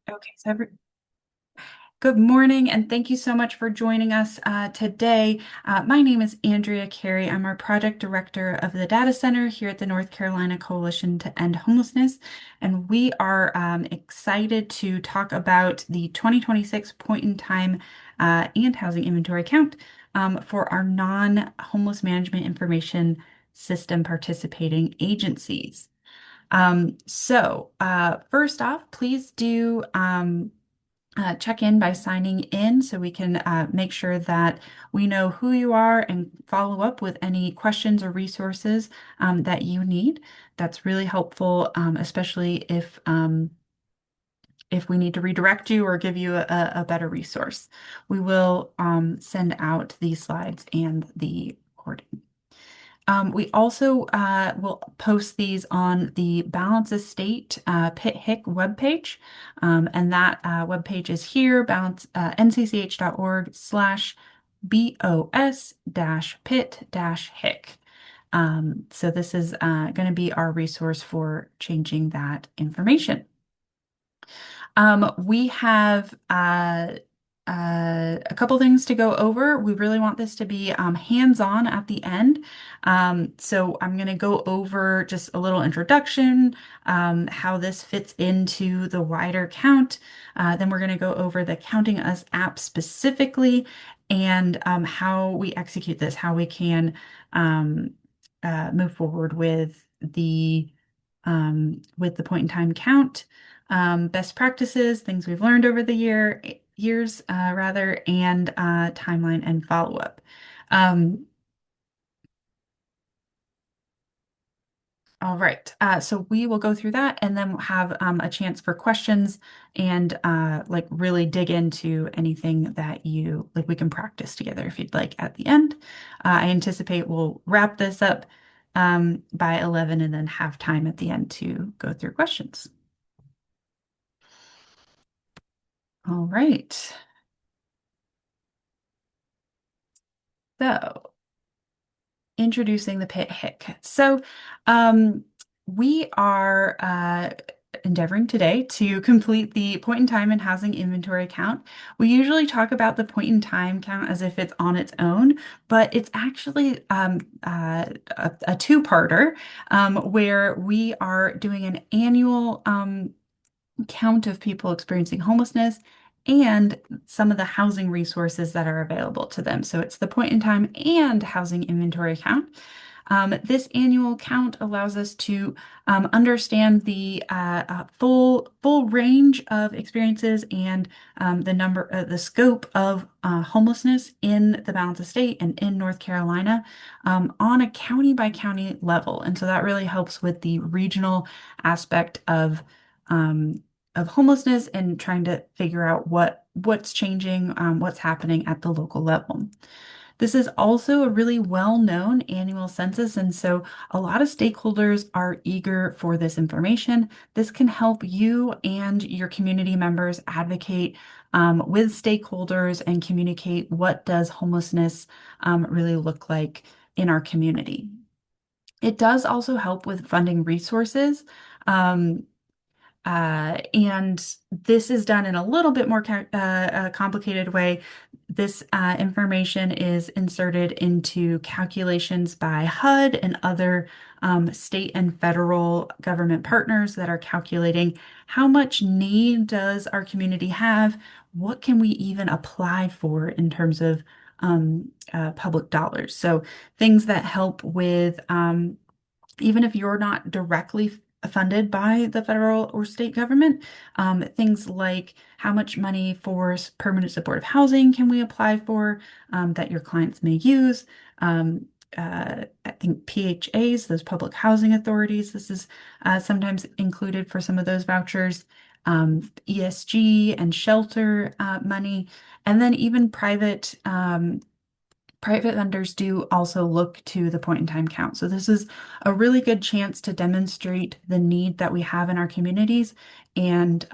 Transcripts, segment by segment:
Okay, good morning, and thank you so much for joining us today. My name is Andrea Carey. I'm our project director of the data center here at the North Carolina Coalition to End Homelessness, and we are excited to talk about the 2026 point in time and housing inventory count for our non-homeless management information system participating agencies. First off, please do check in by signing in so we can make sure that we know who you are and follow up with any questions or resources that you need. That's really helpful, especially if we need to redirect you or give you a better resource. We will send out these slides and the recording. We also will post these on the Balance Estate Pitt Hick webpage. And that webpage is here, ncch.org/BOS-Pitt-Hick. So this is going to be our resource for changing that information. We have a couple things to go over. We really want this to be hands-on at the end. So I'm going to go over just a little introduction, how this fits into the wider count. Then we're going to go over the Counting Us app specifically and how we execute this, how we can move forward with the point in time count, best practices, things we've learned over the years, rather, and timeline and follow-up. Um, all right, so we will go through that and then we'll have a chance for questions and like really dig into anything that you like. We can practice together if you'd like at the end. I anticipate we'll wrap this up by 11 and then have time at the end to go through questions. All right. So, introducing the Pitt Hick. Um, we are endeavoring today to complete the point in time and housing inventory count. We usually talk about the point in time count as if it's on its own, but it's actually a two-parter where we are doing an annual count of people experiencing homelessness and some of the housing resources that are available to them. So it's the point in time and housing inventory count. This annual count allows us to understand the full range of experiences and the scope of homelessness in the Balance of State and in North Carolina on a county by county level. And so that really helps with the regional aspect um, of homelessness and trying to figure out what's changing, what's happening at the local level. This is also a really well-known annual census, and so a lot of stakeholders are eager for this information. This can help you and your community members advocate with stakeholders and communicate what does homelessness really look like in our community. It does also help with funding resources. Um, and this is done in a little bit more complicated way. This information is inserted into calculations by HUD and other state and federal government partners that are calculating how much need does our community have? What can we even apply for in terms of public dollars? So things that help with even if you're not directly funded by the federal or state government, things like how much money for permanent supportive housing can we apply for that your clients may use. I think PHAs, those public housing authorities, this is sometimes included for some of those vouchers. ESG and shelter money, and then even private vendors do also look to the point in time count. So this is a really good chance to demonstrate the need that we have in our communities and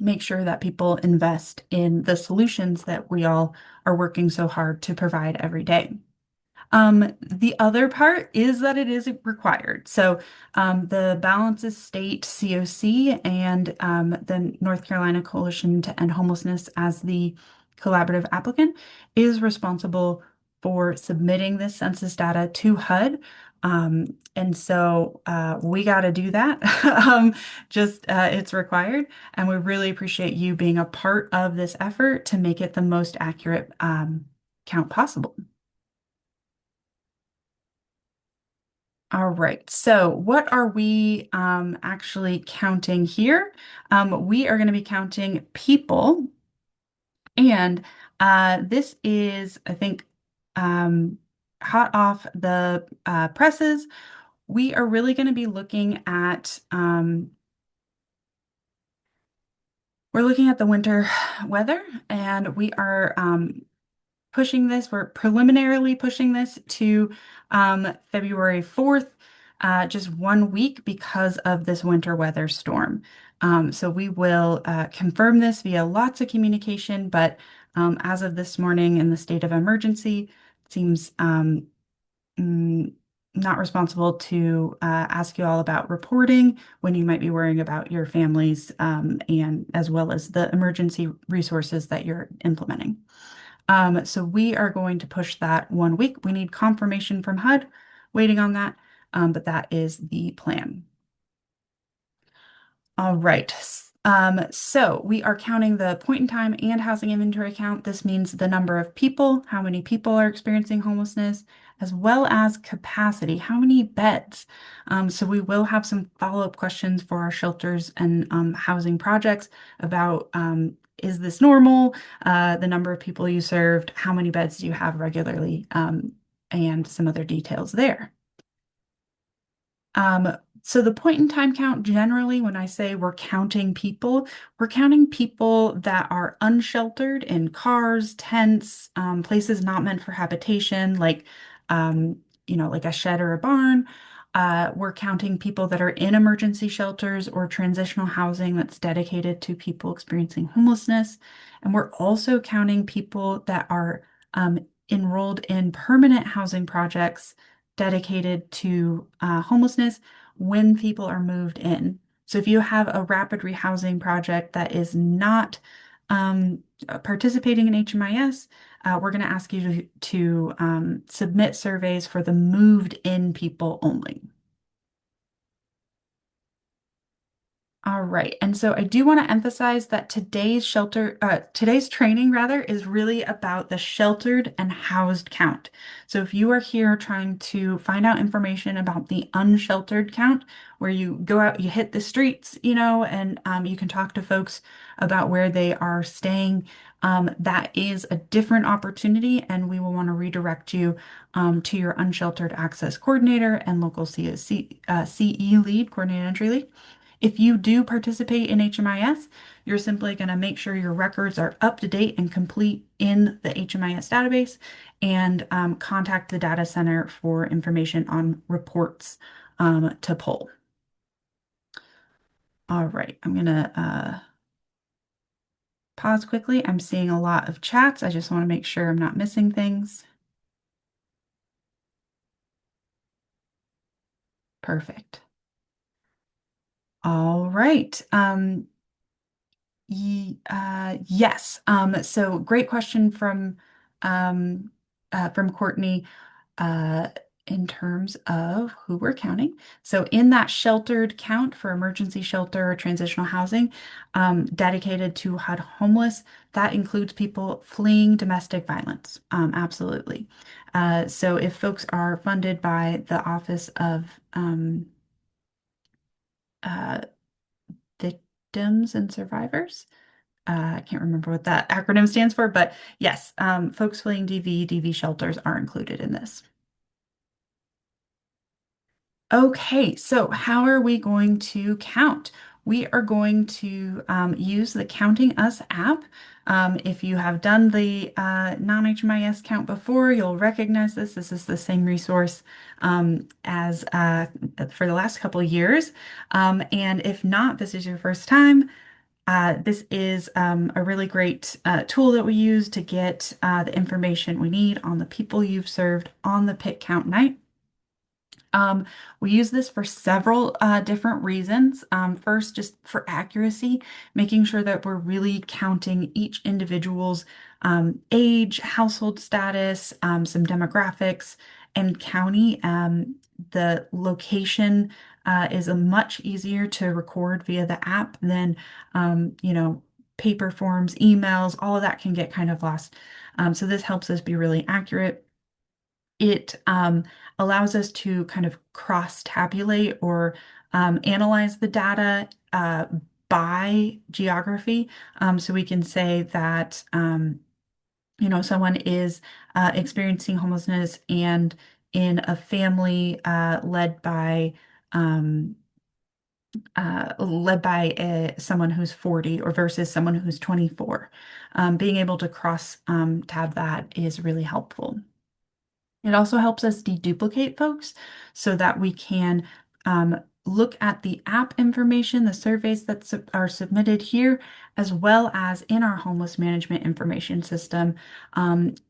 make sure that people invest in the solutions that we all are working so hard to provide every day. The other part is that it is required. So the Balances State COC and the North Carolina Coalition to End Homelessness as the collaborative applicant is responsible for submitting this census data to HUD. And so we got to do that. Just it's required. And we really appreciate you being a part of this effort to make it the most accurate count possible. All right. So what are we actually counting here? We are going to be counting people. And this is, I think, um, hot off the presses. We are really going to be looking at we're looking at the winter weather, and we are pushing this. We're preliminarily pushing this to February 4th, just 1 week because of this winter weather storm. So we will confirm this via lots of communication, but as of this morning in the state of emergency, it seems mm, not responsible to ask you all about reporting when you might be worrying about your families and as well as the emergency resources that you're implementing. So we are going to push that 1 week. We need confirmation from HUD, waiting on that, but that is the plan. All right. So we are counting the point in time and housing inventory count. This means the number of people, how many people are experiencing homelessness, as well as capacity, how many beds. So we will have some follow-up questions for our shelters and housing projects about is this normal? The number of people you served, how many beds do you have regularly, and some other details there. So the point in time count, generally, when I say we're counting people that are unsheltered in cars, tents, places not meant for habitation, like, um, like a shed or a barn. We're counting people that are in emergency shelters or transitional housing that's dedicated to people experiencing homelessness. And we're also counting people that are enrolled in permanent housing projects dedicated to homelessness when people are moved in. So if you have a rapid rehousing project that is not participating in HMIS, we're going to ask you to submit surveys for the moved in people only. All right. And so I do want to emphasize that today's training rather, is really about the sheltered and housed count. So if you are here trying to find out information about the unsheltered count, where you go out, you hit the streets, and you can talk to folks about where they are staying, that is a different opportunity, and we will want to redirect you to your unsheltered access coordinator and local CE lead, coordinated entry lead. If you do participate in HMIS, you're simply going to make sure your records are up to date and complete in the HMIS database and contact the data center for information on reports to pull. All right, I'm going to pause quickly. I'm seeing a lot of chats. I just want to make sure I'm not missing things. Perfect. All right. Yes. So great question from Courtney uh, in terms of who we're counting. So in that sheltered count for emergency shelter or transitional housing dedicated to HUD homeless, that includes people fleeing domestic violence. Absolutely. So if folks are funded by the Office of uh, Victims and Survivors, I can't remember what that acronym stands for, but yes, folks fleeing DV shelters are included in this. Okay, so how are we going to count? We are going to use the Counting Us app. If you have done the non-HMIS count before, you'll recognize this. This is the same resource as for the last couple of years. And if not, this is your first time. This is a really great tool that we use to get the information we need on the people you've served on the pit count night. We use this for several different reasons. First, just for accuracy, making sure that we're really counting each individual's age, household status, some demographics, and county. The location is a much easier to record via the app than, paper forms, emails, all of that can get kind of lost. So this helps us be really accurate. It allows us to kind of cross-tabulate or analyze the data by geography. So we can say that, someone is experiencing homelessness and in a family um, led by someone who's 40 or versus someone who's 24. Being able to cross tab that is really helpful. It also helps us deduplicate folks so that we can look at the app information, the surveys that are submitted here, as well as in our homeless management information system, and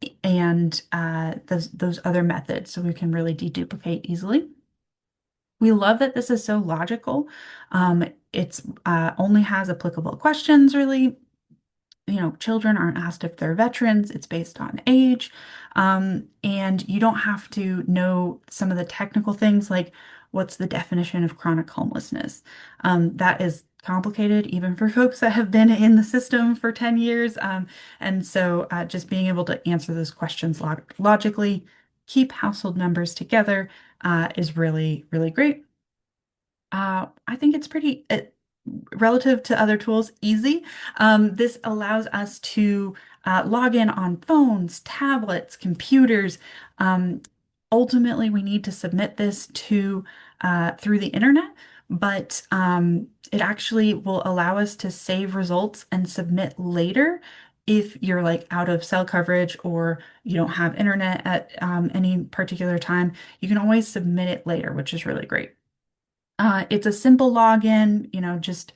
those other methods so we can really deduplicate easily. We love that this is so logical. It's only has applicable questions really. Children aren't asked if they're veterans. It's based on age. And you don't have to know some of the technical things like what's the definition of chronic homelessness. That is complicated even for folks that have been in the system for 10 years. And so just being able to answer those questions logically, keep household members together is really, really great. I think it's pretty, relative to other tools, easy. This allows us to log in on phones, tablets, computers. Um, Ultimately, we need to submit this to through the internet, but it actually will allow us to save results and submit later if you're like out of cell coverage or you don't have internet at any particular time. You can always submit it later, which is really great. It's a simple login, just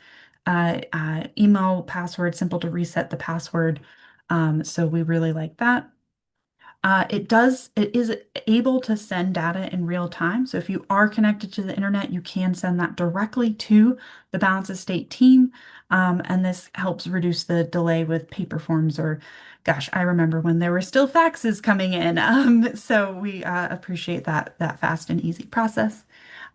email password, simple to reset the password. So we really like that. It is able to send data in real time. So if you are connected to the internet, you can send that directly to the Balance Estate team. And this helps reduce the delay with paper forms or, gosh, I remember when there were still faxes coming in. So we appreciate that fast and easy process.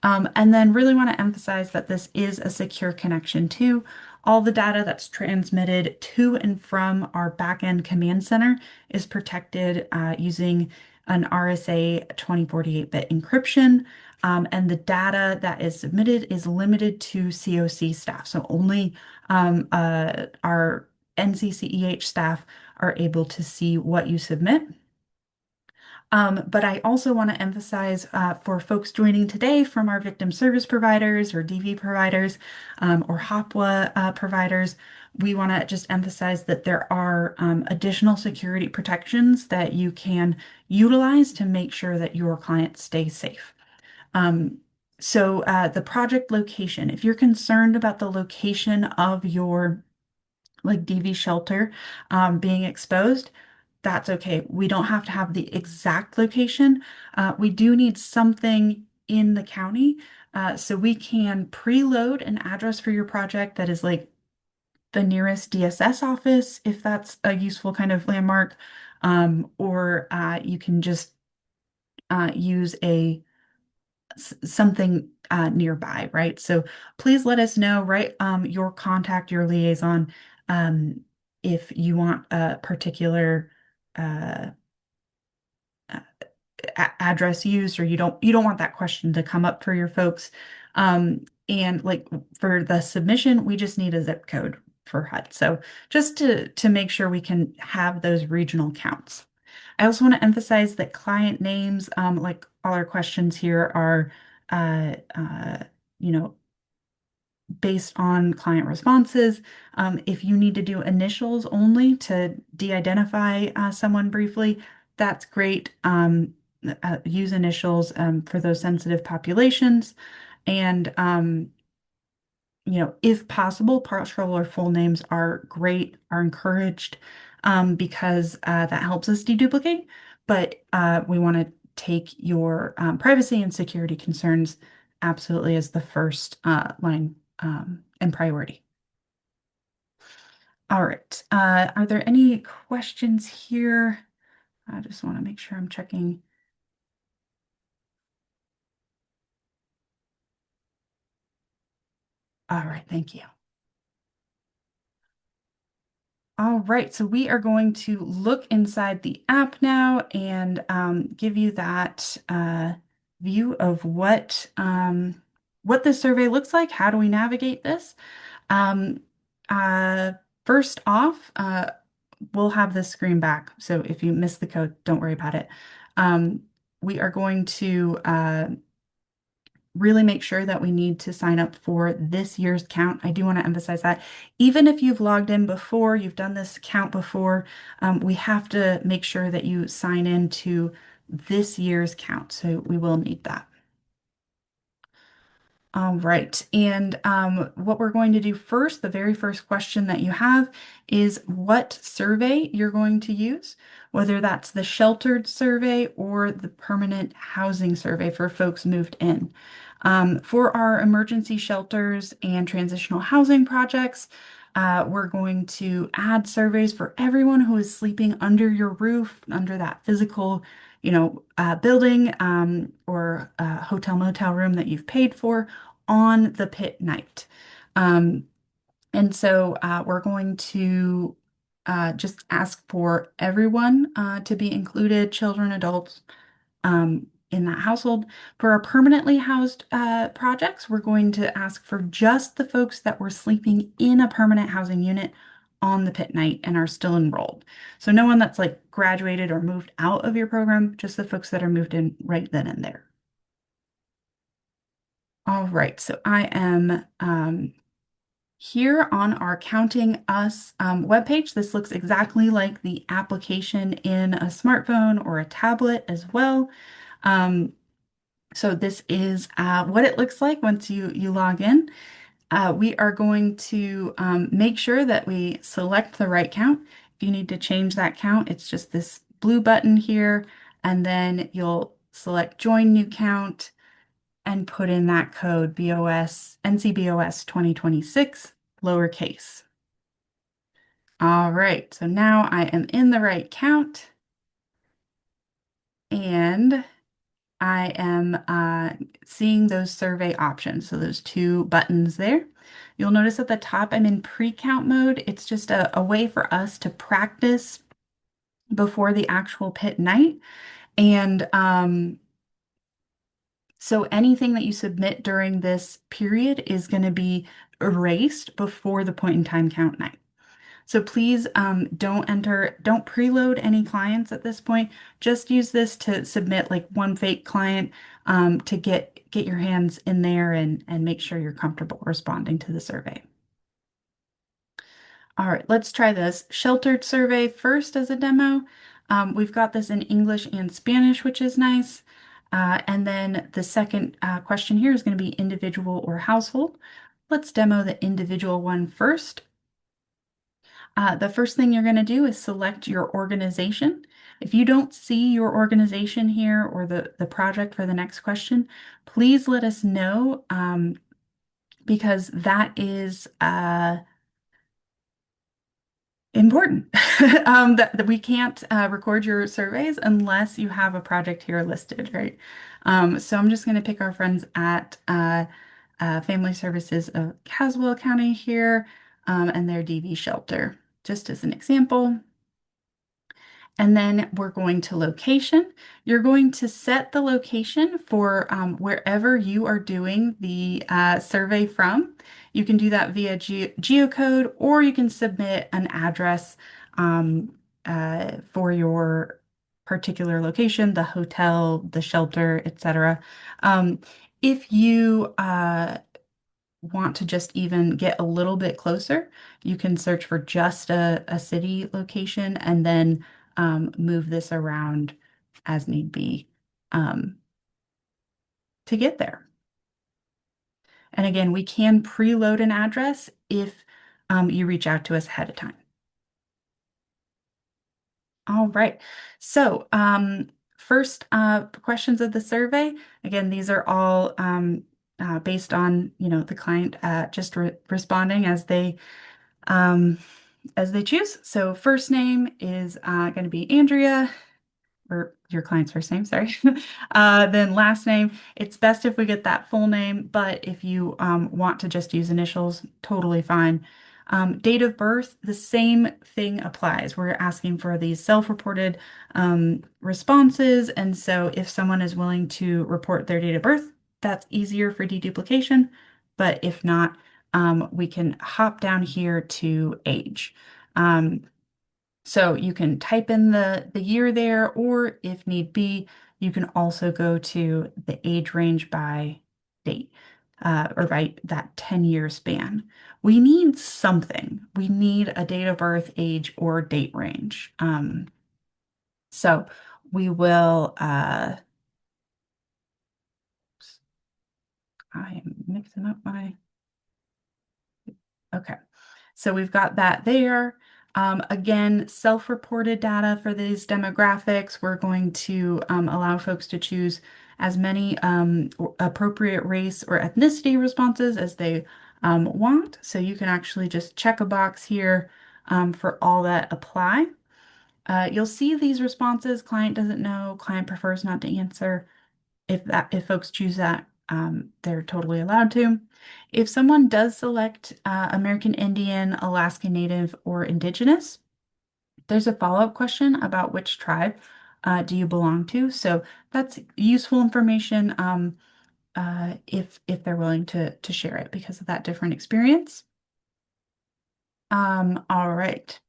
And then really want to emphasize that this is a secure connection too. All the data that's transmitted to and from our backend command center is protected using an RSA 2048-bit encryption. And the data that is submitted is limited to COC staff. So only our NCCEH staff are able to see what you submit. But I also want to emphasize for folks joining today from our victim service providers or DV providers or HOPWA providers, we want to just emphasize that there are additional security protections that you can utilize to make sure that your clients stay safe. Um, so the project location, if you're concerned about the location of your like DV shelter being exposed, that's okay. We don't have to have the exact location. We do need something in the county. So we can preload an address for your project that is like the nearest DSS office, if that's a useful kind of landmark. Or you can just use something nearby, right? So please let us know, right? Your contact, your liaison, if you want a particular uh, address used or you don't want that question to come up for your folks. And like for the submission, we just need a zip code for HUD. So just to make sure we can have those regional counts. I also want to emphasize that client names, like all our questions here are, uh, uh, you know, based on client responses. If you need to do initials only to de-identify someone briefly, that's great. Use initials for those sensitive populations. And if possible, partial or full names are great, are encouraged, because that helps us deduplicate. But we want to take your privacy and security concerns absolutely as the first line and priority. All right. Are there any questions here? I just want to make sure I'm checking. All right. Thank you. All right, so we are going to look inside the app now and give you that view of what this survey looks like. How do we navigate this? Um, uh, First off, we'll have this screen back. So if you miss the code, don't worry about it. We are going to really make sure that we need to sign up for this year's count. I do want to emphasize that even if you've logged in before, you've done this count before, we have to make sure that you sign in to this year's count. So we will need that. All right. And what we're going to do first, the very first question that you have is what survey you're going to use, whether that's the sheltered survey or the permanent housing survey for folks moved in. For our emergency shelters and transitional housing projects, we're going to add surveys for everyone who is sleeping under your roof, under that physical, building or hotel motel room that you've paid for on the pit night. Um, and so we're going to just ask for everyone to be included, children, adults, in that household. For our permanently housed projects, we're going to ask for just the folks that were sleeping in a permanent housing unit on the pit night and are still enrolled. So no one that's like graduated or moved out of your program, just the folks that are moved in right then and there. All right, so I am here on our Counting Us webpage. This looks exactly like the application in a smartphone or a tablet as well. Um, so this is what it looks like once you log in. We are going to make sure that we select the right count. If you need to change that count, it's just this blue button here, and then you'll select Join New Count and put in that code BOS, NCBOS 2026, lowercase. All right, so now I am in the right count and I am seeing those survey options. So those two buttons there. You'll notice at the top I'm in pre-count mode. It's just a way for us to practice before the actual pit night. And so anything that you submit during this period is going to be erased before the point in time count night. So please don't preload any clients at this point. Just use this to submit like one fake client to get your hands in there and make sure you're comfortable responding to the survey. All right, let's try this sheltered survey first as a demo. We've got this in English and Spanish, which is nice. And then the second question here is going to be individual or household. Let's demo the individual one first. The first thing you're going to do is select your organization. If you don't see your organization here or the project for the next question, please let us know because that is important. That we can't record your surveys unless you have a project here listed, right? So I'm just going to pick our friends at Family Services of Caswell County here and their DV shelter, just as an example. And then we're going to location. You're going to set the location for wherever you are doing the survey from. You can do that via geocode, or you can submit an address for your particular location, the hotel, the shelter, etc. If you want to just even get a little bit closer, you can search for just a city location and then move this around as need be um, to get there. And again, we can preload an address if you reach out to us ahead of time. All right. So, first questions of the survey. Again, these are all based on, the client just responding um, as they choose. So, first name is going to be Andrea, or your client's first name, sorry. Then last name. It's best if we get that full name, but if you want to just use initials, totally fine. Date of birth, the same thing applies. We're asking for these self-reported responses, and so if someone is willing to report their date of birth, that's easier for deduplication. But if not, we can hop down here to age. Um, so you can type in the year there, or if need be, you can also go to the age range by date, or by that 10-year span. We need something. We need a date of birth, age, or date range. So we will, I am mixing up my, okay. So we've got that there. Again, self-reported data for these demographics. We're going to allow folks to choose as many appropriate race or ethnicity responses as they want. So you can actually just check a box here for all that apply. You'll see these responses, client doesn't know, client prefers not to answer. If folks choose that, they're totally allowed to. If someone does select American Indian, Alaska Native, or Indigenous, there's a follow-up question about which tribe do you belong to. So that's useful information if they're willing to share it because of that different experience. All right.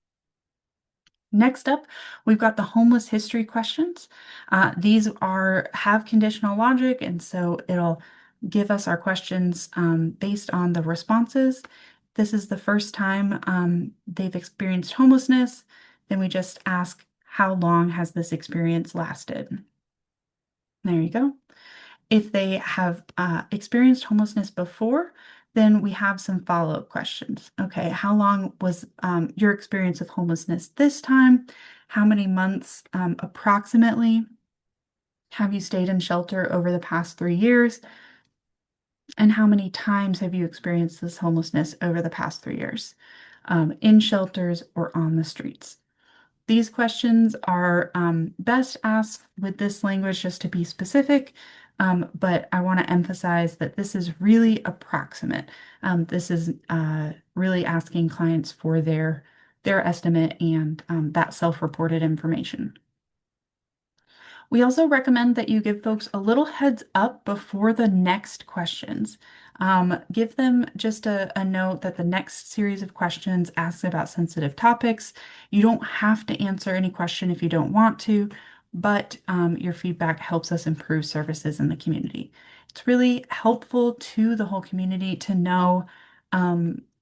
Next up, we've got the homeless history questions. These have conditional logic, and so it'll give us our questions based on the responses. This is the first time they've experienced homelessness. Then we just ask, how long has this experience lasted? There you go. If they have experienced homelessness before, then we have some follow-up questions. Okay, how long was your experience of homelessness this time? How many months approximately have you stayed in shelter over the past 3 years? And how many times have you experienced this homelessness over the past 3 years, in shelters or on the streets? These questions are best asked with this language just to be specific, but I want to emphasize that this is really approximate. This is really asking clients for their estimate and that self-reported information. We also recommend that you give folks a little heads up before the next questions. Give them just a note that the next series of questions asks about sensitive topics. You don't have to answer any question if you don't want to, but your feedback helps us improve services in the community. It's really helpful to the whole community to know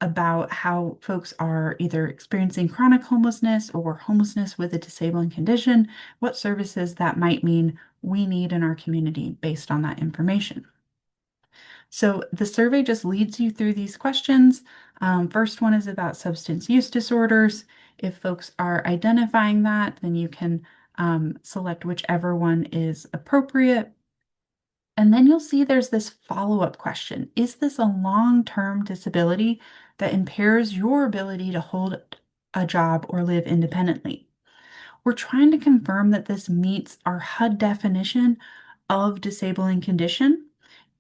about how folks are either experiencing chronic homelessness or homelessness with a disabling condition, what services that might mean we need in our community based on that information. So the survey just leads you through these questions. First one is about substance use disorders. If folks are identifying that, then you can select whichever one is appropriate. And then you'll see there's this follow-up question. Is this a long-term disability that impairs your ability to hold a job or live independently? We're trying to confirm that this meets our HUD definition of disabling condition.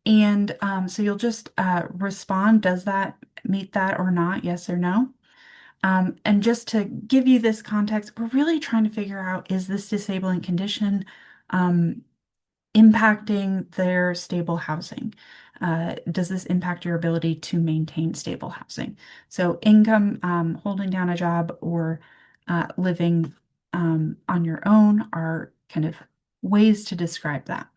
And so you'll just respond, does that meet that or not, yes or no? And just to give you this context, we're really trying to figure out, is this disabling condition impacting their stable housing? Does this impact your ability to maintain stable housing? So income, holding down a job, or living on your own are kind of ways to describe that.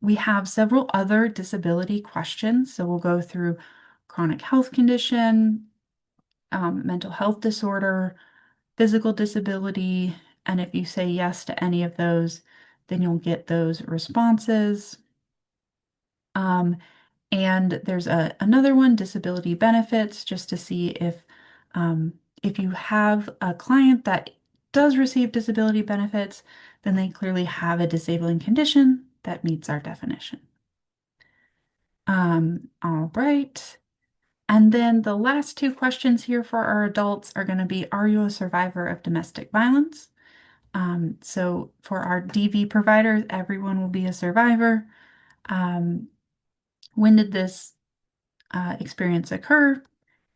We have several other disability questions. So we'll go through chronic health condition, mental health disorder, physical disability, and if you say yes to any of those, then you'll get those responses. And there's another one, disability benefits, just to see if you have a client that does receive disability benefits, then they clearly have a disabling condition that meets our definition. All right. And then the last two questions here for our adults are going to be, are you a survivor of domestic violence? So for our DV providers, everyone will be a survivor. Um, when did this experience occur?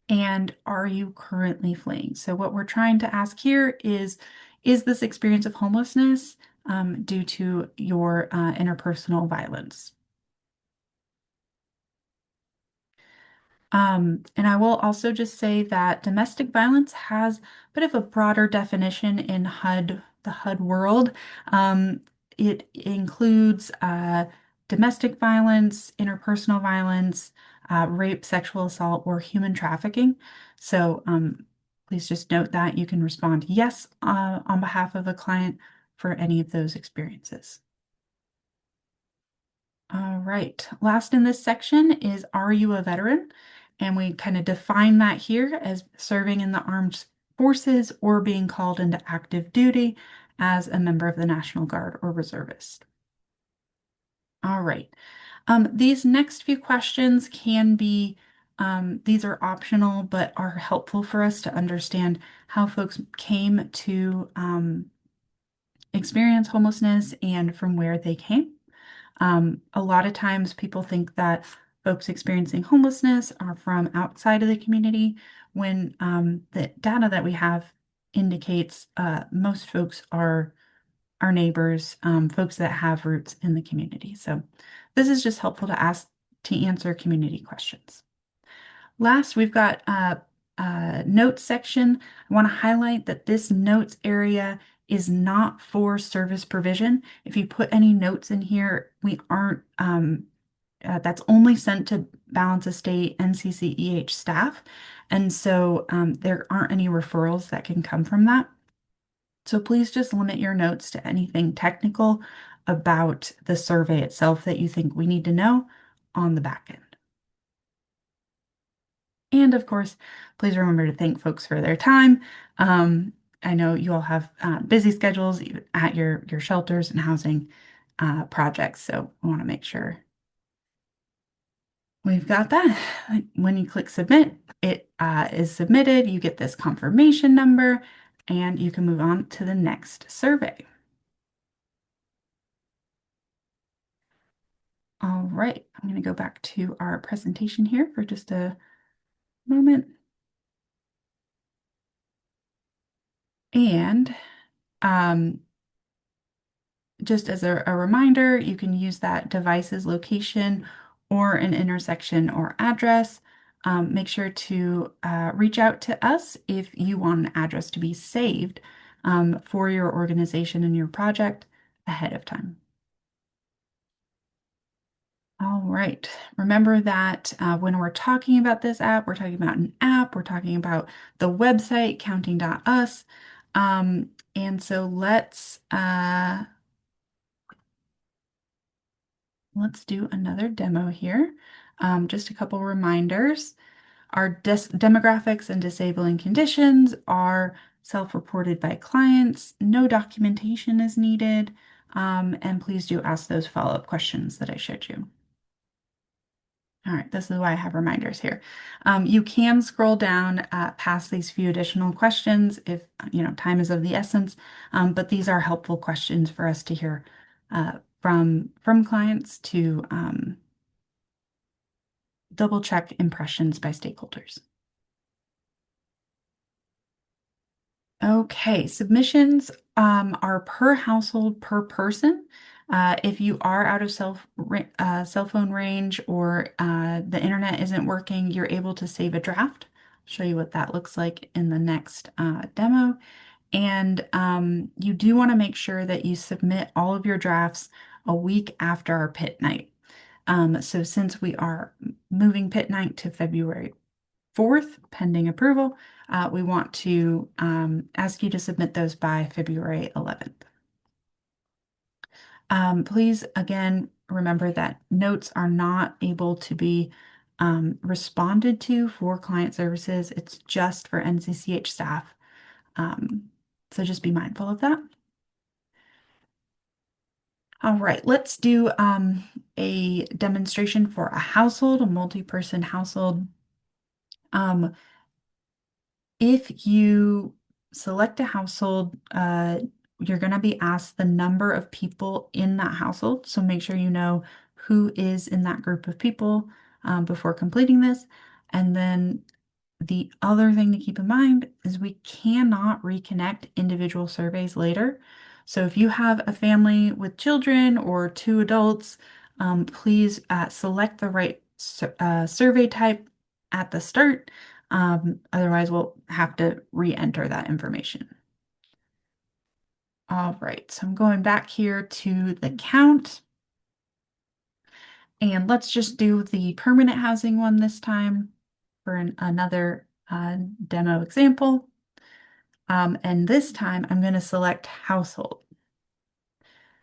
And are you currently fleeing? So what we're trying to ask here is this experience of homelessness due to your interpersonal violence? And I will also just say that domestic violence has a bit of a broader definition in the HUD world. Um, it includes domestic violence, interpersonal violence, rape, sexual assault, or human trafficking. So please just note that you can respond yes on behalf of a client for any of those experiences. All right. Last in this section is, are you a veteran? And we kind of define that here as serving in the armed forces or being called into active duty as a member of the National Guard or reservist. All right. These next few questions can be, these are optional, but are helpful for us to understand how folks came to experience homelessness and from where they came. A lot of times people think that folks experiencing homelessness are from outside of the community when the data that we have indicates most folks are our neighbors, folks that have roots in the community. So this is just helpful to ask to answer community questions. Last, we've got a notes section. I want to highlight that this notes area is not for service provision. If you put any notes in here, we aren't, that's only sent to Balance Estate NCCEH staff. And so there aren't any referrals that can come from that. So please just limit your notes to anything technical about the survey itself that you think we need to know on the back end. And of course, please remember to thank folks for their time. I know you all have busy schedules at your shelters and housing projects, so I want to make sure we've got that. When you click submit, it is submitted. You get this confirmation number, and you can move on to the next survey. All right, I'm going to go back to our presentation here for just a moment. And just as a reminder, you can use that device's location or an intersection or address. Make sure to reach out to us if you want an address to be saved for your organization and your project ahead of time. All right. Remember that when we're talking about this app, we're talking about an app, we're talking about the website, counting.us. And so let's do another demo here. Just a couple reminders. Our demographics and disabling conditions are self-reported by clients. No documentation is needed. And please do ask those follow-up questions that I showed you. All right, this is why I have reminders here. You can scroll down past these few additional questions if time is of the essence, but these are helpful questions for us to hear from clients to double check impressions by stakeholders. Okay, submissions are per household per person. If you are out of cell phone range or the internet isn't working, you're able to save a draft. I'll show you what that looks like in the next demo. And you do want to make sure that you submit all of your drafts a week after our pit night. So since we are moving pit night to February 4th, pending approval, we want to ask you to submit those by February 11th. Please, again, remember that notes are not able to be responded to for client services. It's just for NCCH staff. Um, so just be mindful of that. All right, let's do a demonstration for a household, a multi-person household. Um, if you select a household, you're going to be asked the number of people in that household. So make sure you know who is in that group of people before completing this. And then the other thing to keep in mind is we cannot reconnect individual surveys later. So if you have a family with children or two adults, please select the right survey type at the start. Otherwise, we'll have to re-enter that information. All right, so I'm going back here to the count. And let's just do the permanent housing one this time for another demo example. And this time I'm going to select household.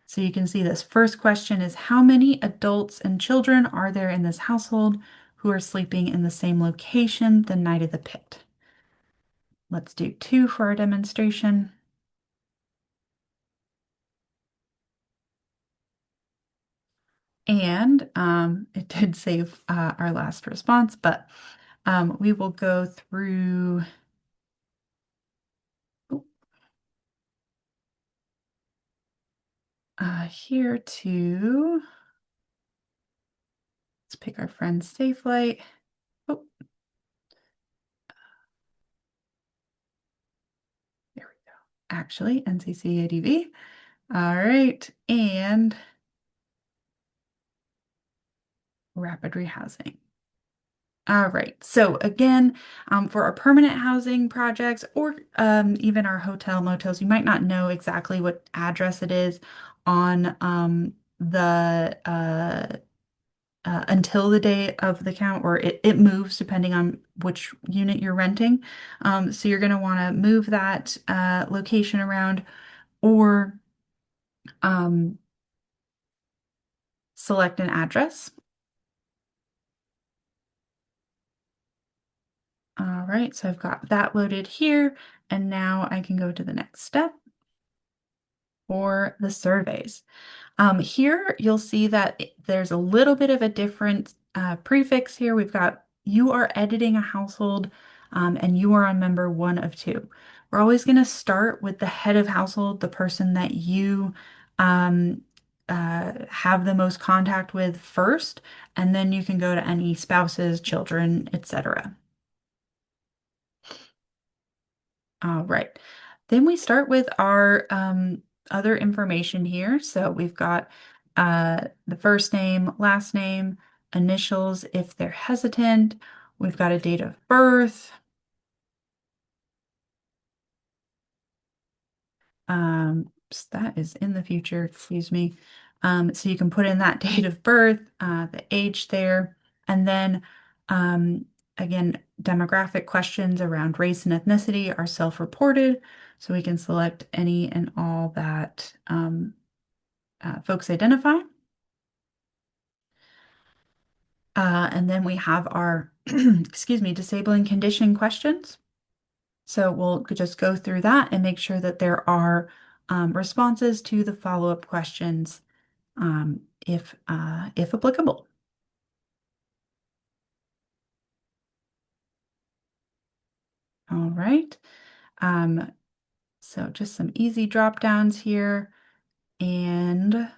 So you can see this first question is how many adults and children are there in this household who are sleeping in the same location the night of the pit? Let's do 2 for our demonstration. And it did save our last response, but we will go through here to, let's pick our friend Safe Light. Oh, there we go. Actually, NCCADV. All right, and rapid rehousing. All right, so again, for our permanent housing projects or even our hotel motels, you might not know exactly what address it is on the until the day of the count, or it moves depending on which unit you're renting. So you're going to want to move that location around or um, select an address. All right, so I've got that loaded here, and now I can go to the next step for the surveys. Here you'll see that there's a little bit of a different prefix here. We've got you are editing a household and you are on member 1 of 2. We're always going to start with the head of household, the person that you um, have the most contact with first, and then you can go to any spouses, children, etc. All right. Then we start with our other information here. So we've got the first name, last name, initials if they're hesitant. We've got a date of birth. That is in the future, excuse me. So you can put in that date of birth, the age there, and then again, demographic questions around race and ethnicity are self-reported, so we can select any and all that folks identify. And then we have our, excuse me, disabling condition questions. So we'll just go through that and make sure that there are responses to the follow-up questions if applicable. All right. Um, so just some easy drop downs here. And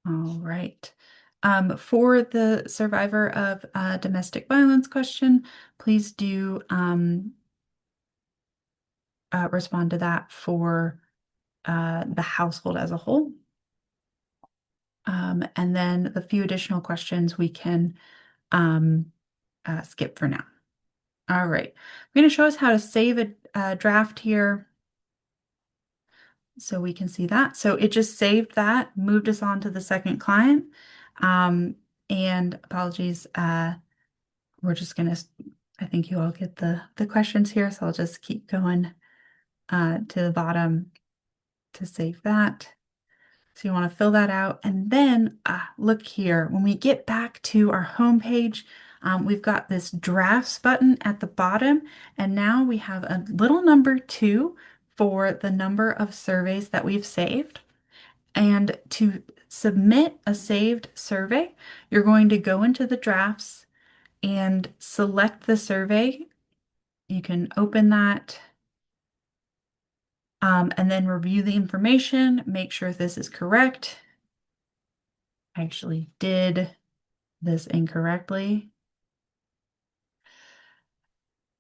all right. For the survivor of domestic violence question, please do respond to that for the household as a whole. And then the few additional questions we can skip for now. All right. I'm going to show us how to save a draft here so we can see that. So it just saved that, moved us on to the second client. And apologies, we're just going to, I think you all get the questions here, so I'll just keep going to the bottom. to save that. So you want to fill that out. And then look here, when we get back to our home page, we've got this drafts button at the bottom. And now we have a little number 2 for the number of surveys that we've saved. And to submit a saved survey, you're going to go into the drafts and select the survey. You can open that and then review the information, make sure this is correct. I actually did this incorrectly.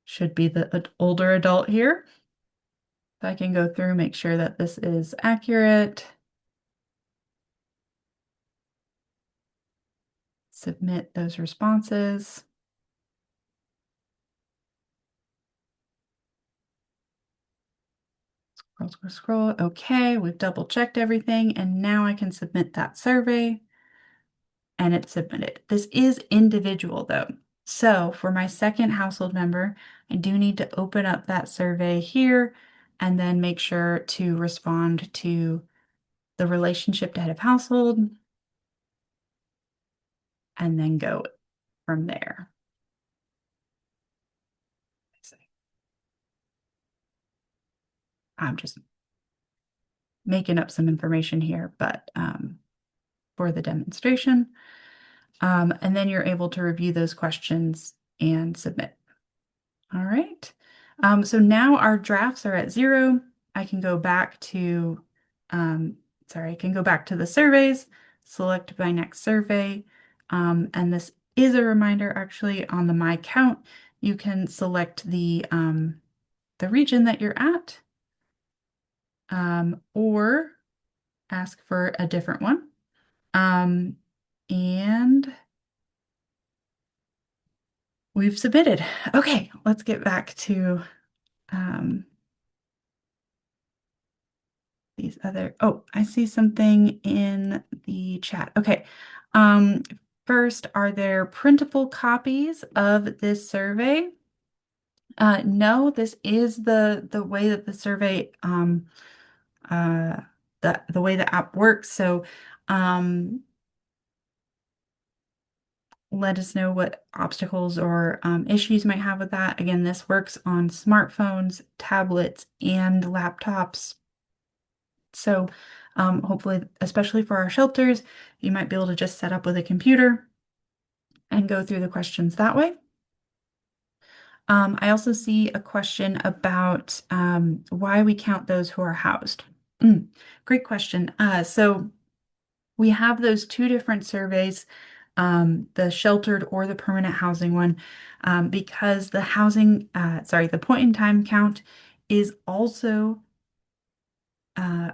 Should be the older adult here. So I can go through, make sure that this is accurate. Submit those responses. Scroll, scroll, scroll. Okay, we've double checked everything, and now I can submit that survey, and it's submitted. This is individual though. So for my second household member, I do need to open up that survey here and then make sure to respond to the relationship to head of household and then go from there. I'm just making up some information here, but for the demonstration. And then you're able to review those questions and submit. All right. So now our drafts are at 0. I can go back to, I can go back to the surveys, select my next survey. And this is a reminder actually on the My Count, you can select the region that you're at, or ask for a different one. And we've submitted. Okay, let's get back to these other. Oh, I see something in the chat. Okay. First, are there printable copies of this survey? No, this is the way that the survey the way the app works. So let us know what obstacles or issues you might have with that. Again, this works on smartphones, tablets, and laptops. So hopefully, especially for our shelters, you might be able to just set up with a computer and go through the questions that way. I also see a question about why we count those who are housed. Great question. So we have those 2 different surveys, the sheltered or the permanent housing one, because the point in time count is also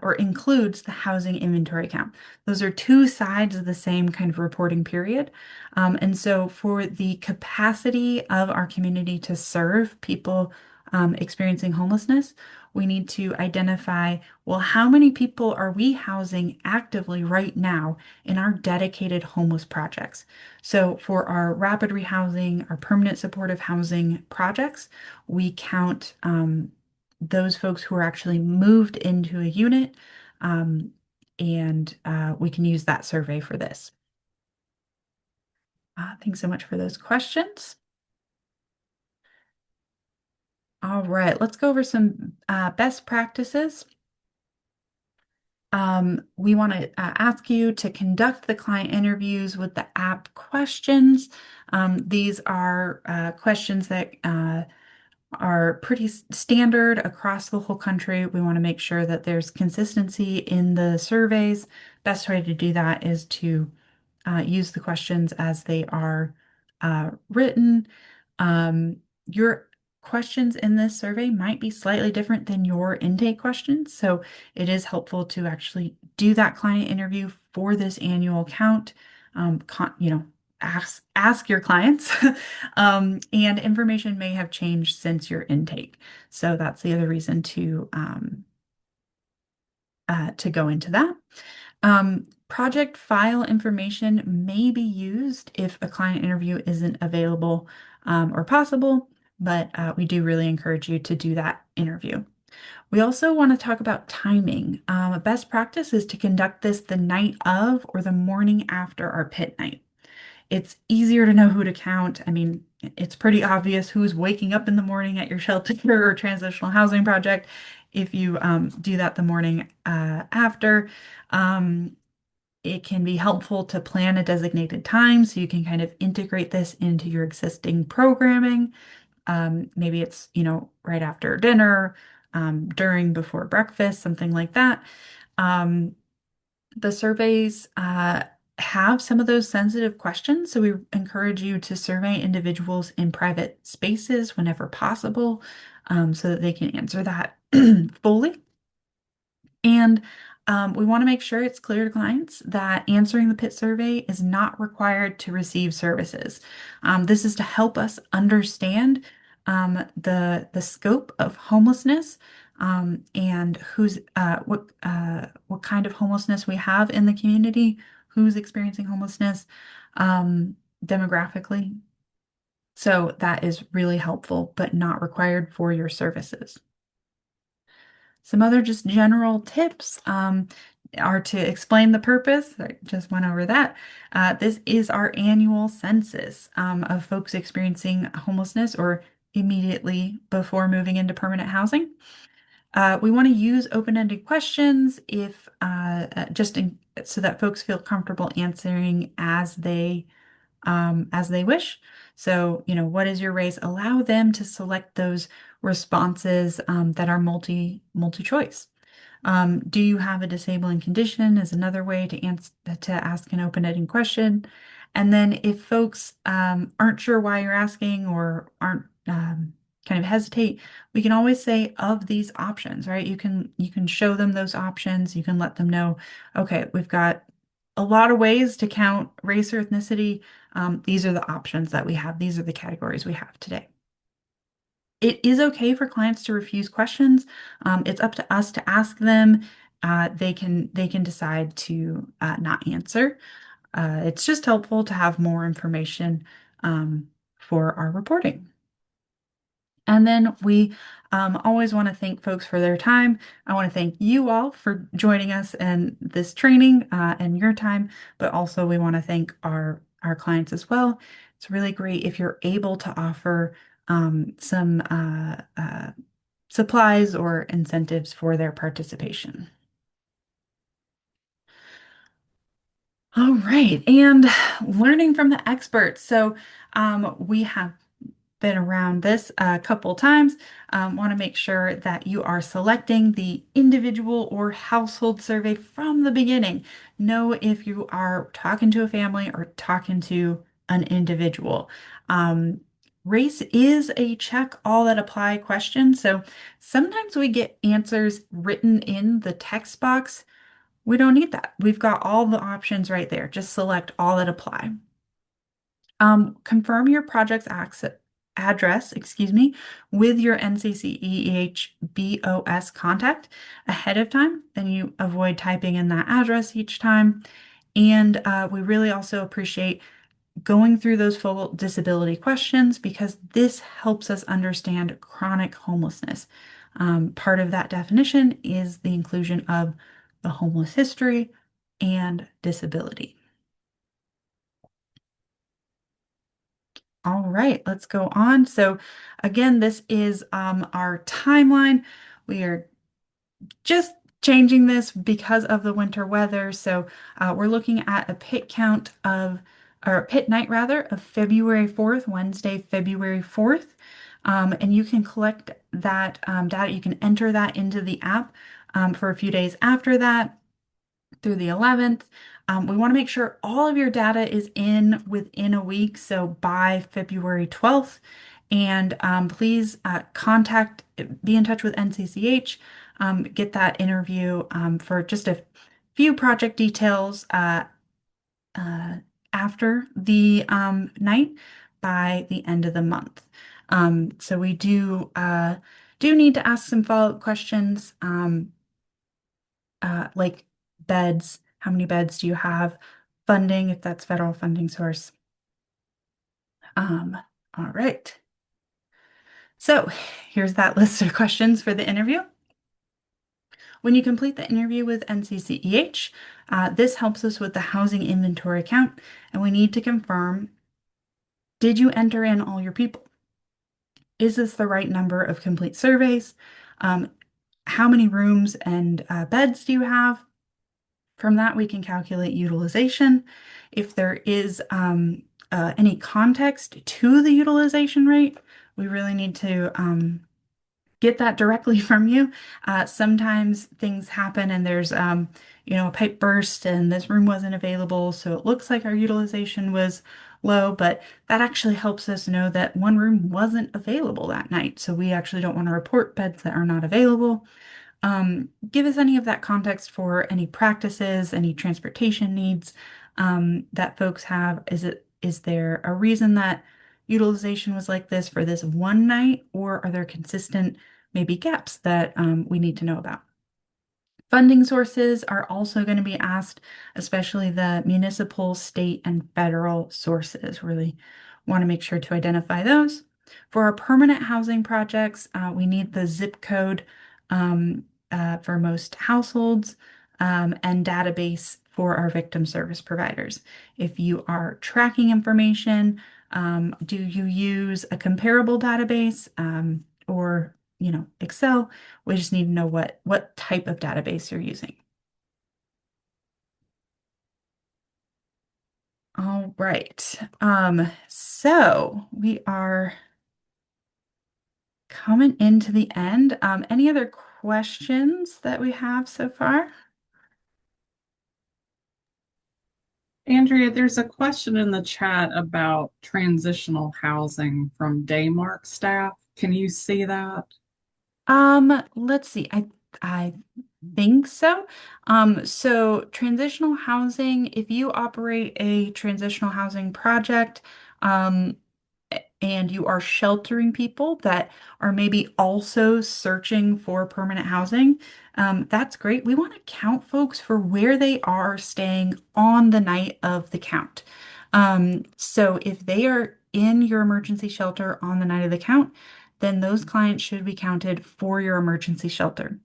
or includes the housing inventory count. Those are 2 sides of the same kind of reporting period. And so for the capacity of our community to serve people experiencing homelessness, we need to identify, well, how many people are we housing actively right now in our dedicated homeless projects? So for our rapid rehousing, our permanent supportive housing projects, we count those folks who are actually moved into a unit, and we can use that survey for this. Thanks so much for those questions. All right, let's go over some best practices. We want to ask you to conduct the client interviews with the app questions. These are questions that are pretty standard across the whole country. We want to make sure that there's consistency in the surveys. Best way to do that is to use the questions as they are written. Your questions in this survey might be slightly different than your intake questions, so it is helpful to actually do that client interview for this annual count. Ask your clients, and information may have changed since your intake. So that's the other reason to go into that. Project file information may be used if a client interview isn't available or possible, but we do really encourage you to do that interview. We also want to talk about timing. A best practice is to conduct this the night of or the morning after our pit night. It's easier to know who to count. I mean, it's pretty obvious who's waking up in the morning at your shelter or transitional housing project if you do that the morning after. Um, it can be helpful to plan a designated time so you can kind of integrate this into your existing programming. Maybe it's, right after dinner, during, before breakfast, something like that. Um, the surveys have some of those sensitive questions, so we encourage you to survey individuals in private spaces whenever possible, so that they can answer that fully. And we want to make sure it's clear to clients that answering the PIT survey is not required to receive services. This is to help us understand the scope of homelessness, and what kind of homelessness we have in the community, who's experiencing homelessness demographically. So that is really helpful, but not required for your services. Some other just general tips are to explain the purpose. I just went over that. This is our annual census of folks experiencing homelessness or immediately before moving into permanent housing. We want to use open-ended questions if so that folks feel comfortable answering as they wish. So, what is your race? Allow them to select those responses that are multi-choice. Do you have a disabling condition is another way to ask an open-ended question. And then if folks aren't sure why you're asking or aren't kind of hesitate, we can always say of these options, right? You can show them those options. You can let them know, okay, we've got a lot of ways to count race or ethnicity. These are the options that we have. These are the categories we have today. It is okay for clients to refuse questions. It's up to us to ask them. They can decide to not answer. It's just helpful to have more information for our reporting. And then we always want to thank folks for their time. I want to thank you all for joining us in this training and your time, but also we want to thank our clients as well. It's really great if you're able to offer some supplies or incentives for their participation. All right, and learning from the experts. So we have been around this a couple times. Want to make sure that you are selecting the individual or household survey from the beginning. Know if you are talking to a family or talking to an individual. Um, Race is a check all that apply question. So sometimes we get answers written in the text box. We don't need that. We've got all the options right there. Just select all that apply. Confirm your project's address, with your NCCEH BOS contact ahead of time. Then you avoid typing in that address each time. And we really also appreciate going through those full disability questions because this helps us understand chronic homelessness. Part of that definition is the inclusion of the homeless history and disability. All right, let's go on. So again, this is our timeline. We are just changing this because of the winter weather. So we're looking at a pit count or a pit night rather, of February 4th, Wednesday, February 4th. And you can collect that data. You can enter that into the app for a few days after that through the 11th. We want to make sure all of your data is in within a week, so by February 12th. And please be in touch with NCCH, get that interview for just a few project details uh, after the night by the end of the month. So we do need to ask some follow-up questions. Like beds, how many beds do you have? Funding, if that's federal funding source. Um, all right. So here's that list of questions for the interview. When you complete the interview with NCCEH, this helps us with the housing inventory count, and we need to confirm, did you enter in all your people? Is this the right number of complete surveys? Um, how many rooms and beds do you have? From that, we can calculate utilization. If there is any context to the utilization rate, we really need to get that directly from you. Sometimes things happen and there's, a pipe burst and this room wasn't available, so it looks like our utilization was low, but that actually helps us know that one room wasn't available that night. So we actually don't want to report beds that are not available. Give us any of that context for any practices, any transportation needs that folks have. Is there a reason that utilization was like this for this one night, or are there consistent maybe gaps that we need to know about? Funding sources are also going to be asked, especially the municipal, state, and federal sources. Really want to make sure to identify those. For our permanent housing projects, we need the zip code for most households and database for our victim service providers. If you are tracking information, do you use a comparable database or Excel? We just need to know what type of database you're using. All right. So we are coming into the end. Any other questions that we have so far? Andrea, there's a question in the chat about transitional housing from Daymark staff. Can you see that? Let's see. I think so. So transitional housing, if you operate a transitional housing project, um, and you are sheltering people that are maybe also searching for permanent housing, that's great. We want to count folks for where they are staying on the night of the count. So if they are in your emergency shelter on the night of the count, then those clients should be counted for your emergency shelter.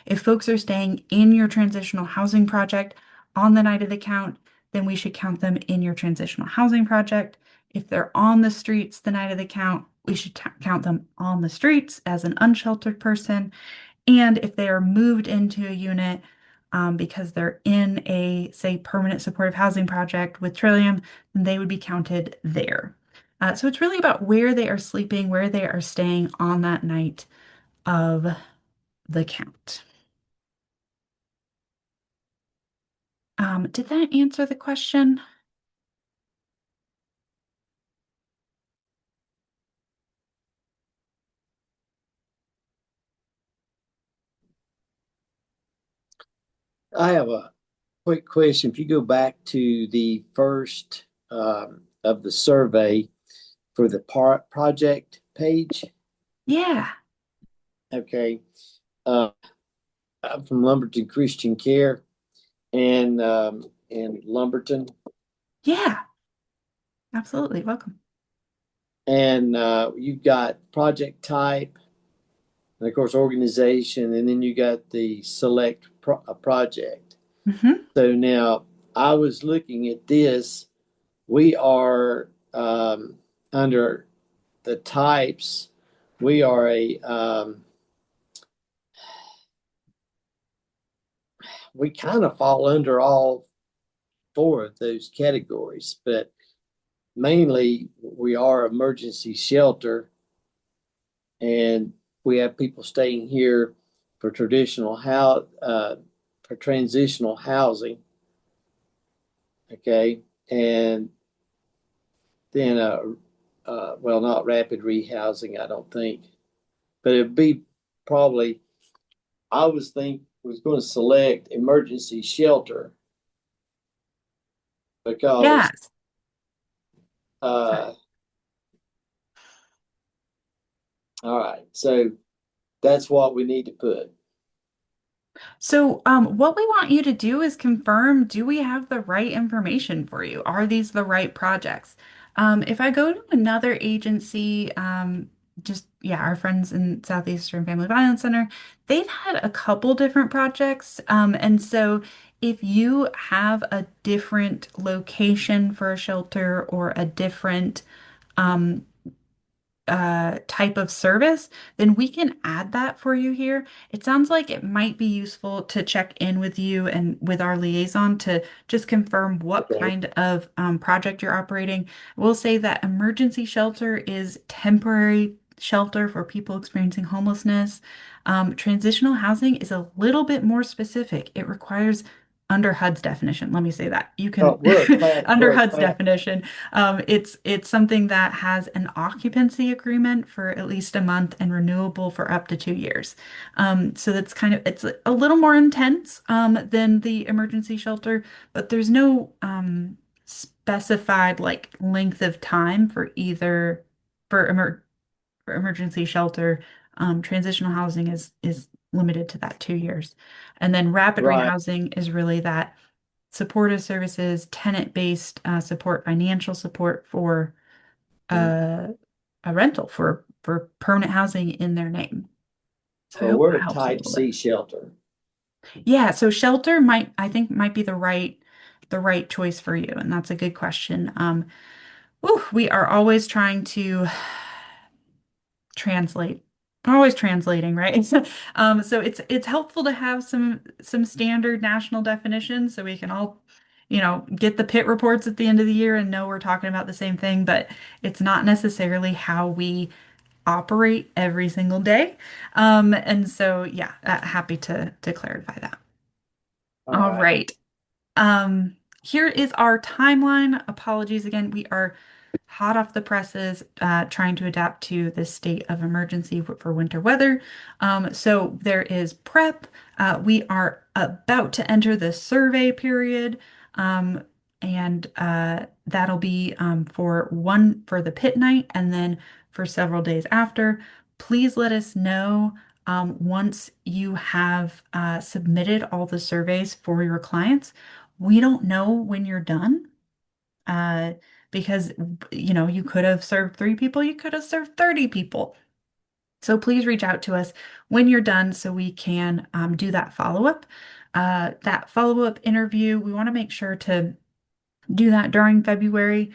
If folks are staying in your transitional housing project on the night of the count, then we should count them in your transitional housing project. If they're on the streets the night of the count, we should count them on the streets as an unsheltered person. And if they are moved into a unit because they're in a, say, permanent supportive housing project with Trillium, then they would be counted there. So it's really about where they are sleeping, where they are staying on that night of the count. Did that answer the question? I have a quick question. If you go back to the first of the survey for the project page, Yeah, okay, uh, I'm from Lumberton Christian Care and Lumberton, yeah, absolutely. Welcome. and you've got project type, and of course organization, and then you got the select project. Hmm. So now I was looking at this. We are under the types. We are we kind of fall under all four of those categories, but mainly we are emergency shelter, and we have people staying here for traditional for transitional housing. Okay, and then well, not rapid rehousing, I don't think, but it'd be probably. I was going to select emergency shelter because Yes. uh, all right, so that's what we need to put. So, what we want you to do is confirm, do we have the right information for you? Are these the right projects? If I go to another agency, just yeah, our friends in Southeastern Family Violence Center, they've had a couple different projects. And so if you have a different location for a shelter or a different um, type of service, then we can add that for you here. It sounds like it might be useful to check in with you and with our liaison to just confirm what Okay. kind of project you're operating. We'll say that emergency shelter is temporary shelter for people experiencing homelessness. Transitional housing is a little bit more specific. It requires under HUD's definition. Let me say that. You Oh, can under we're a HUD's class. definition. It's something that has an occupancy agreement for at least a month and renewable for up to 2 years. So that's kind of it's a little more intense than the emergency shelter, but there's no specified like length of time for either for for emergency shelter. Transitional housing is limited to that 2 years, and then rapid Right. rehousing is really that supportive services, tenant-based support, financial support for Mm. uh, a rental for permanent housing in their name. So I Well, hope we're that a helps a type little bit. C shelter. Yeah, so shelter might I think might be the right choice for you, and that's a good question. We are always trying to translate. We're always translating, right? So it's helpful to have some standard national definitions so we can all, get the pit reports at the end of the year and know we're talking about the same thing, but it's not necessarily how we operate every single day. And so yeah, happy to clarify that. All All right. right. Here is our timeline. Apologies again. We are hot off the presses, trying to adapt to this state of emergency for winter weather. So there is prep. We are about to enter the survey period, um, and that'll be for the pit night, and then for several days after. Please let us know once you have submitted all the surveys for your clients. We don't know when you're done uh, because, you could have served 3 people, you could have served 30 people. So please reach out to us when you're done so we can do that follow-up. That follow-up interview, we want to make sure to do that during February.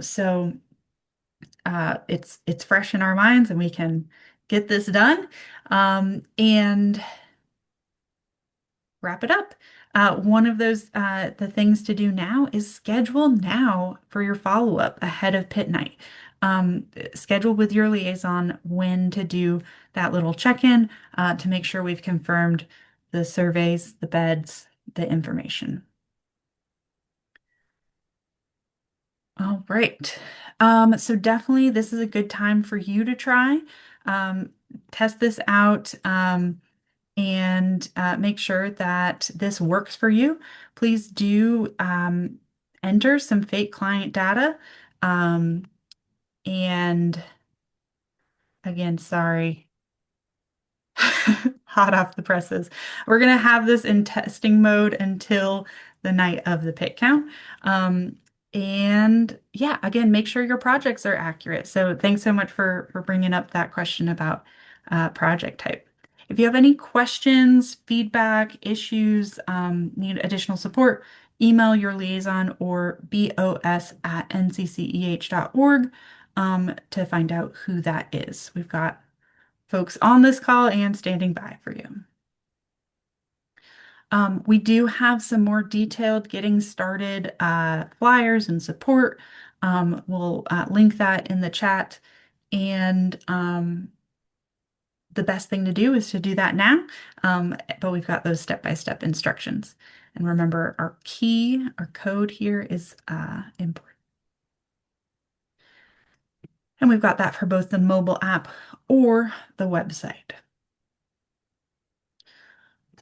So it's fresh in our minds and we can get this done. And wrap it up. One of the things to do now is schedule now for your follow-up ahead of pit night. Schedule with your liaison when to do that little check-in to make sure we've confirmed the surveys, the beds, the information. All right. So definitely this is a good time for you to try. Um, Test this out. And make sure that this works for you. Please do enter some fake client data. Um, and again, sorry, hot off the presses. We're going to have this in testing mode until the night of the pit count. And yeah, again, make sure your projects are accurate. So thanks so much for bringing up that question about project type. If you have any questions, feedback, issues, need additional support, email your liaison or bos@ncceh.org to find out who that is. We've got folks on this call and standing by for you. We do have some more detailed getting started flyers and support. We'll link that in the chat. And the best thing to do is to do that now. But we've got those step-by-step instructions. And remember, our code here is important. And we've got that for both the mobile app or the website.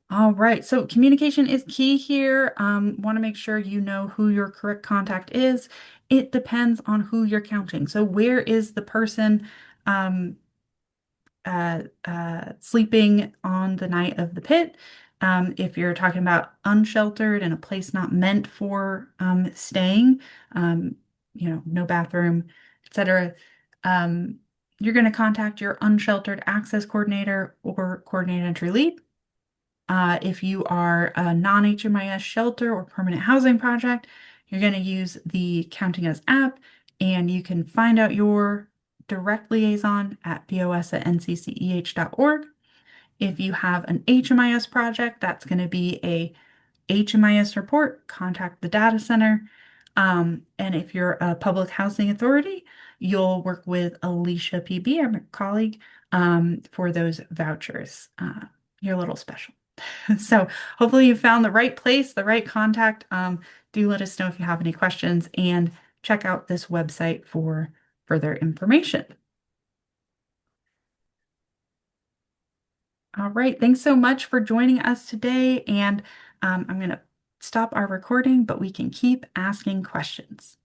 All right, so communication is key here. Want to make sure you know who your correct contact is. It depends on who you're counting. So where is the person um, sleeping on the night of the pit? If you're talking about unsheltered and a place not meant for staying, no bathroom, etc. You're going to contact your unsheltered access coordinator or coordinated entry lead. If you are a non-HMIS shelter or permanent housing project, you're going to use the Counting As app, and you can find out your direct liaison at bos@ncceh.org. If you have an HMIS project, that's going to be a HMIS report, contact the data center. And if you're a public housing authority, you'll work with Alicia PB, our colleague, for those vouchers. You're a little special. So hopefully you found the right place, the right contact. Do let us know if you have any questions and check out this website for further information. All right. Thanks so much for joining us today. And I'm going to stop our recording, but we can keep asking questions.